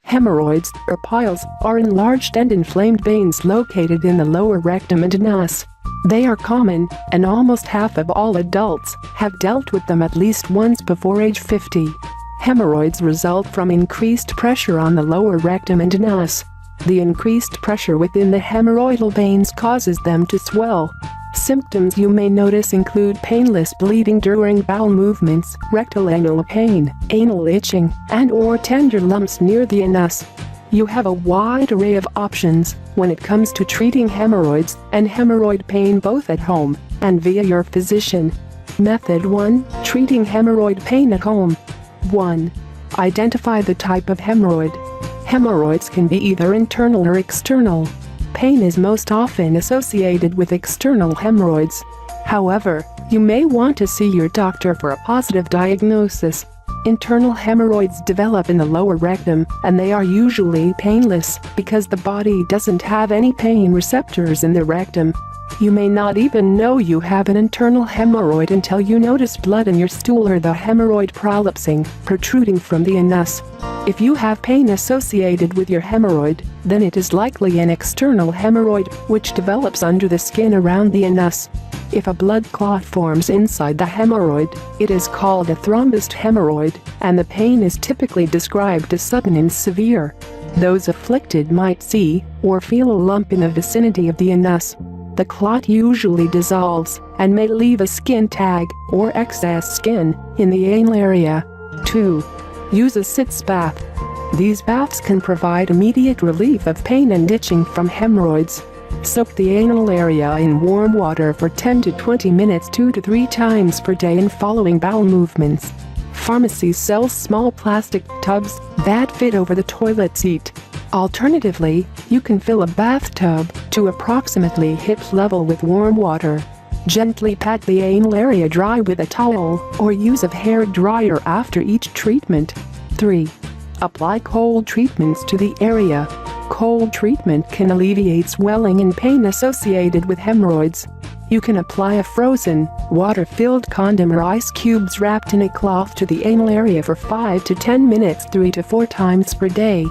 Hemorrhoids, or piles, are enlarged and inflamed veins located in the lower rectum and anus. They are common, and almost half of all adults have dealt with them at least once before age 50. Hemorrhoids result from increased pressure on the lower rectum and anus. The increased pressure within the hemorrhoidal veins causes them to swell. Symptoms you may notice include painless bleeding during bowel movements, rectal anal pain, anal itching, and/or tender lumps near the anus. You have a wide array of options when it comes to treating hemorrhoids and hemorrhoid pain, both at home and via your physician. Method 1. Treating hemorrhoid pain at home. 1. Identify the type of hemorrhoid. Hemorrhoids can be either internal or external. Pain is most often associated with external hemorrhoids. However, you may want to see your doctor for a positive diagnosis. Internal hemorrhoids develop in the lower rectum, and they are usually painless because the body doesn't have any pain receptors in the rectum. You may not even know you have an internal hemorrhoid until you notice blood in your stool or the hemorrhoid prolapsing, protruding from the anus. If you have pain associated with your hemorrhoid, then it is likely an external hemorrhoid, which develops under the skin around the anus. If a blood clot forms inside the hemorrhoid, it is called a thrombosed hemorrhoid, and the pain is typically described as sudden and severe. Those afflicted might see or feel a lump in the vicinity of the anus. The clot usually dissolves and may leave a skin tag or excess skin in the anal area. 2. Use a sitz bath. These baths can provide immediate relief of pain and itching from hemorrhoids. Soak the anal area in warm water for 10 to 20 minutes 2 to 3 times per day and following bowel movements. Pharmacies sell small plastic tubs that fit over the toilet seat. Alternatively, you can fill a bathtub to approximately hip level with warm water. Gently pat the anal area dry with a towel or use a hair dryer after each treatment. 3. Apply cold treatments to the area. Cold treatment can alleviate swelling and pain associated with hemorrhoids. You can apply a frozen, water-filled condom or ice cubes wrapped in a cloth to the anal area for 5 to 10 minutes 3 to 4 times per day.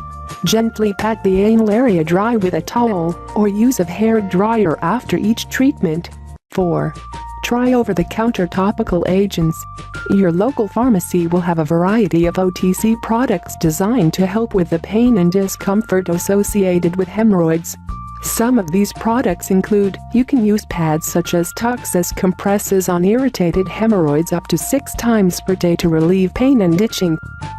Gently pat the anal area dry with a towel or use a hair dryer after each treatment. 4. Try over-the-counter topical agents. Your local pharmacy will have a variety of OTC products designed to help with the pain and discomfort associated with hemorrhoids. Some of these products include, you can use pads such as Tuxus compresses on irritated hemorrhoids up to 6 times per day to relieve pain and itching.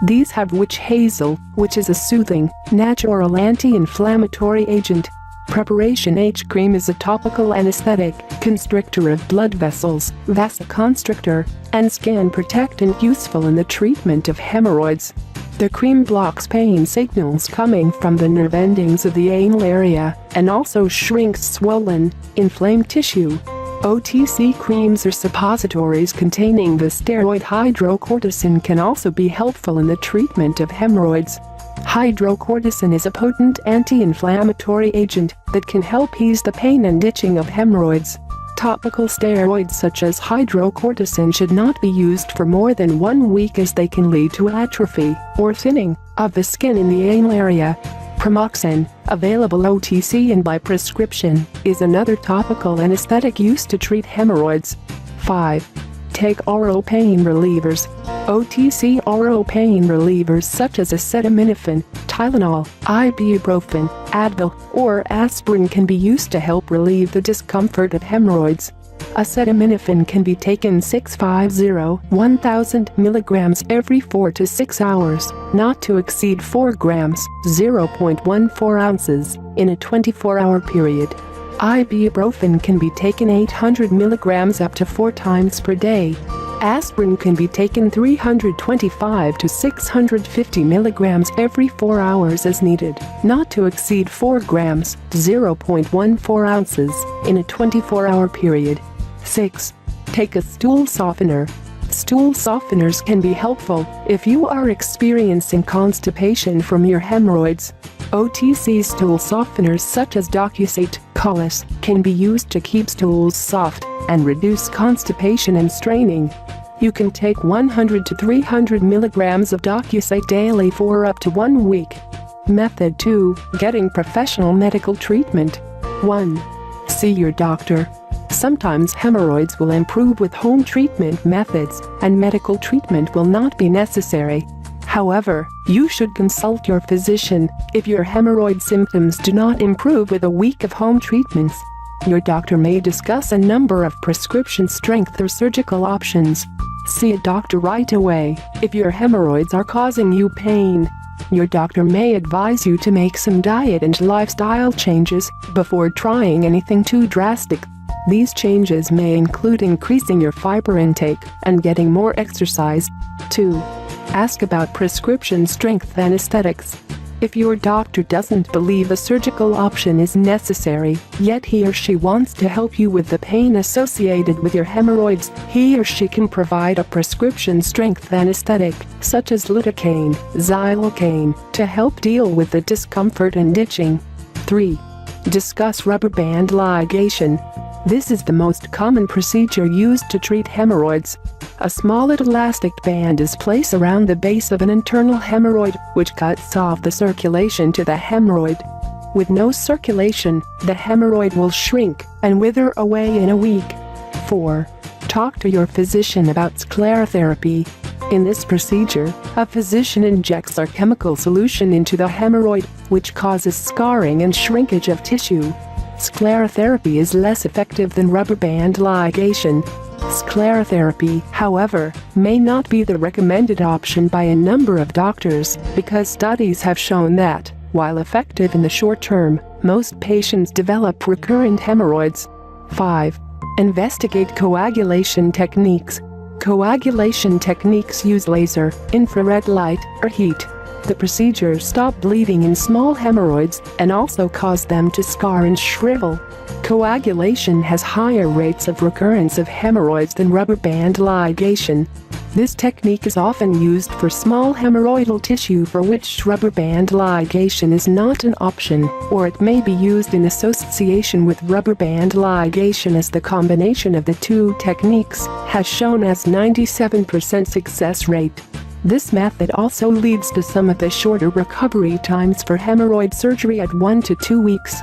These have witch hazel, which is a soothing, natural anti-inflammatory agent. Preparation H cream is a topical anesthetic, constrictor of blood vessels, vasoconstrictor, and skin protectant useful in the treatment of hemorrhoids. The cream blocks pain signals coming from the nerve endings of the anal area and also shrinks swollen, inflamed tissue. OTC creams or suppositories containing the steroid hydrocortisone can also be helpful in the treatment of hemorrhoids. Hydrocortisone is a potent anti-inflammatory agent that can help ease the pain and itching of hemorrhoids. Topical steroids such as hydrocortisone should not be used for more than 1 week as they can lead to atrophy or thinning of the skin in the anal area. Pramoxine, available OTC and by prescription, is another topical anesthetic used to treat hemorrhoids. 5. Take oral pain relievers. OTC oral pain relievers such as acetaminophen, Tylenol, ibuprofen, Advil, or aspirin can be used to help relieve the discomfort of hemorrhoids. Acetaminophen can be taken 650-1000 milligrams every 4 to 6 hours, not to exceed 4 grams, 0.14 ounces, in a 24-hour period. Ibuprofen can be taken 800 milligrams up to 4 times per day. Aspirin can be taken 325 to 650 milligrams every 4 hours as needed, not to exceed 4 grams, 0.14 ounces, in a 24-hour period. 6. Take a stool softener. Stool softeners can be helpful if you are experiencing constipation from your hemorrhoids. OTC stool softeners such as Docusate, Collis, can be used to keep stools soft and reduce constipation and straining. You can take 100 to 300 milligrams of Docusate daily for up to 1 week. Method 2. Getting professional medical treatment. 1. See your doctor. Sometimes hemorrhoids will improve with home treatment methods, and medical treatment will not be necessary. However, you should consult your physician if your hemorrhoid symptoms do not improve with a week of home treatments. Your doctor may discuss a number of prescription strength or surgical options. See a doctor right away if your hemorrhoids are causing you pain. Your doctor may advise you to make some diet and lifestyle changes before trying anything too drastic. These changes may include increasing your fiber intake and getting more exercise. 2. Ask about prescription strength anesthetics. If your doctor doesn't believe a surgical option is necessary, yet he or she wants to help you with the pain associated with your hemorrhoids, he or she can provide a prescription strength anesthetic, such as lidocaine, xylocaine, to help deal with the discomfort and itching. 3. Discuss rubber band ligation. This is the most common procedure used to treat hemorrhoids. A small elastic band is placed around the base of an internal hemorrhoid, which cuts off the circulation to the hemorrhoid. With no circulation, the hemorrhoid will shrink and wither away in a week. 4. Talk to your physician about sclerotherapy. In this procedure, a physician injects a chemical solution into the hemorrhoid, which causes scarring and shrinkage of tissue. Sclerotherapy is less effective than rubber band ligation. Sclerotherapy, however, may not be the recommended option by a number of doctors because studies have shown that, while effective in the short term, most patients develop recurrent hemorrhoids. 5. Investigate coagulation techniques. Coagulation techniques use laser, infrared light, or heat. The procedures stop bleeding in small hemorrhoids and also cause them to scar and shrivel. Coagulation has higher rates of recurrence of hemorrhoids than rubber band ligation. This technique is often used for small hemorrhoidal tissue for which rubber band ligation is not an option, or it may be used in association with rubber band ligation, as the combination of the two techniques has shown as 97% success rate. This method also leads to some of the shorter recovery times for hemorrhoid surgery at 1 to 2 weeks.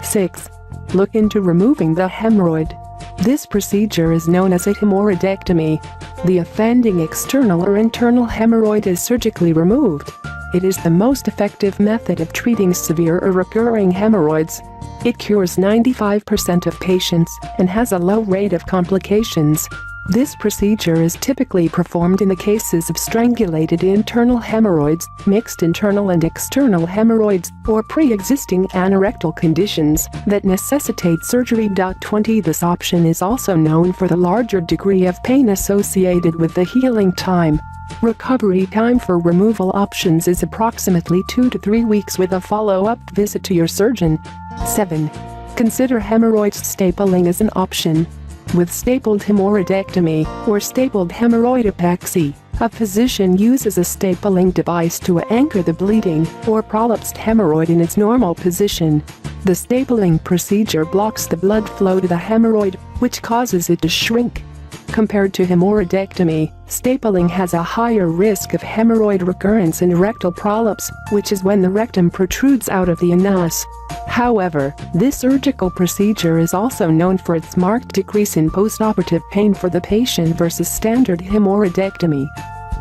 6. Look into removing the hemorrhoid. This procedure is known as a hemorrhoidectomy. The offending external or internal hemorrhoid is surgically removed. It is the most effective method of treating severe or recurring hemorrhoids. It cures 95% of patients and has a low rate of complications. This procedure is typically performed in the cases of strangulated internal hemorrhoids, mixed internal and external hemorrhoids, or pre-existing anorectal conditions that necessitate surgery. 20. This option is also known for the larger degree of pain associated with the healing time. Recovery time for removal options is approximately 2 to 3 weeks with a follow-up visit to your surgeon. 7. Consider hemorrhoid stapling as an option. With stapled hemorrhoidectomy, or stapled hemorrhoidopexy, a physician uses a stapling device to anchor the bleeding or prolapsed hemorrhoid in its normal position. The stapling procedure blocks the blood flow to the hemorrhoid, which causes it to shrink. Compared to hemorrhoidectomy, stapling has a higher risk of hemorrhoid recurrence and rectal prolapse, which is when the rectum protrudes out of the anus. However, this surgical procedure is also known for its marked decrease in postoperative pain for the patient versus standard hemorrhoidectomy.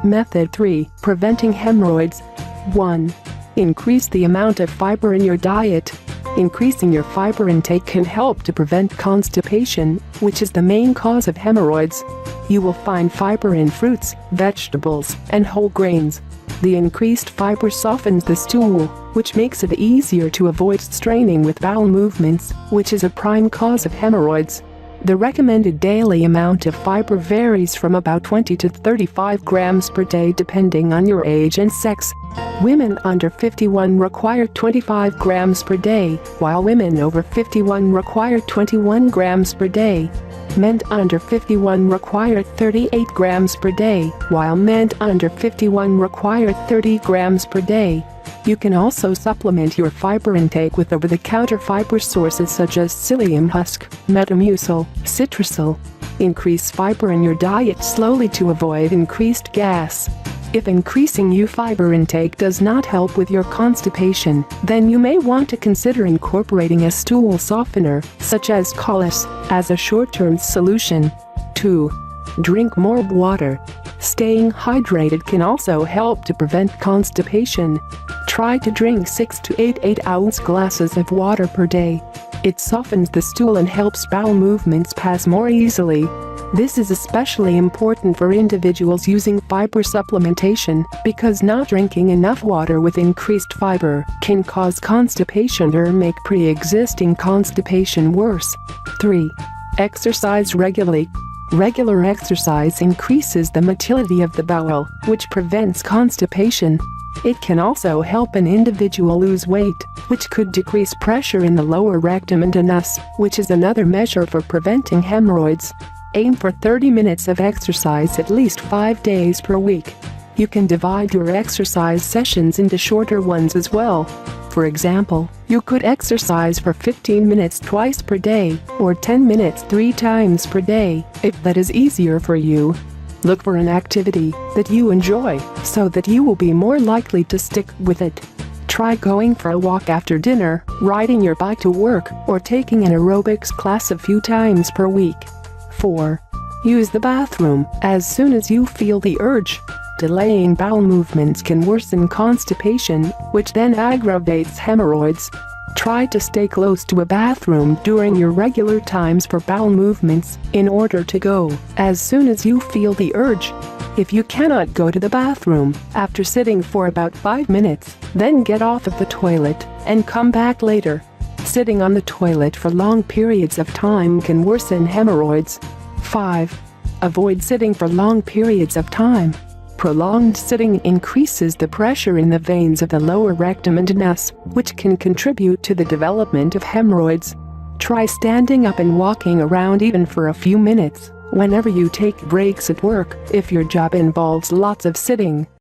Method 3. Preventing hemorrhoids. 1. Increase the amount of fiber in your diet. Increasing your fiber intake can help to prevent constipation, which is the main cause of hemorrhoids. You will find fiber in fruits, vegetables, and whole grains. The increased fiber softens the stool, which makes it easier to avoid straining with bowel movements, which is a prime cause of hemorrhoids. The recommended daily amount of fiber varies from about 20 to 35 grams per day depending on your age and sex. Women under 51 require 25 grams per day, while women over 51 require 21 grams per day. Men under 51 require 38 grams per day, while men under 51 require 30 grams per day. You can also supplement your fiber intake with over-the-counter fiber sources such as psyllium husk, metamucil, citrussol. Increase fiber in your diet slowly to avoid increased gas. If increasing fiber intake does not help with your constipation, then you may want to consider incorporating a stool softener, such as Collis, as a short-term solution. 2. Drink more water. Staying hydrated can also help to prevent constipation. Try to drink 6 to 8 8-ounce glasses of water per day. It softens the stool and helps bowel movements pass more easily. This is especially important for individuals using fiber supplementation because not drinking enough water with increased fiber can cause constipation or make pre-existing constipation worse. 3. Exercise regularly. Regular exercise increases the motility of the bowel, which prevents constipation. It can also help an individual lose weight, which could decrease pressure in the lower rectum and anus, which is another measure for preventing hemorrhoids. Aim for 30 minutes of exercise at least 5 days per week. You can divide your exercise sessions into shorter ones as well. For example, you could exercise for 15 minutes twice per day, or 10 minutes 3 times per day, if that is easier for you. Look for an activity that you enjoy so that you will be more likely to stick with it. Try going for a walk after dinner, riding your bike to work, or taking an aerobics class a few times per week. 4. Use the bathroom as soon as you feel the urge. Delaying bowel movements can worsen constipation, which then aggravates hemorrhoids. Try to stay close to a bathroom during your regular times for bowel movements in order to go as soon as you feel the urge. If you cannot go to the bathroom after sitting for about 5 minutes, then get off of the toilet and come back later. Sitting on the toilet for long periods of time can worsen hemorrhoids. 5. Avoid sitting for long periods of time. Prolonged sitting increases the pressure in the veins of the lower rectum and anus, which can contribute to the development of hemorrhoids. Try standing up and walking around even for a few minutes whenever you take breaks at work if your job involves lots of sitting.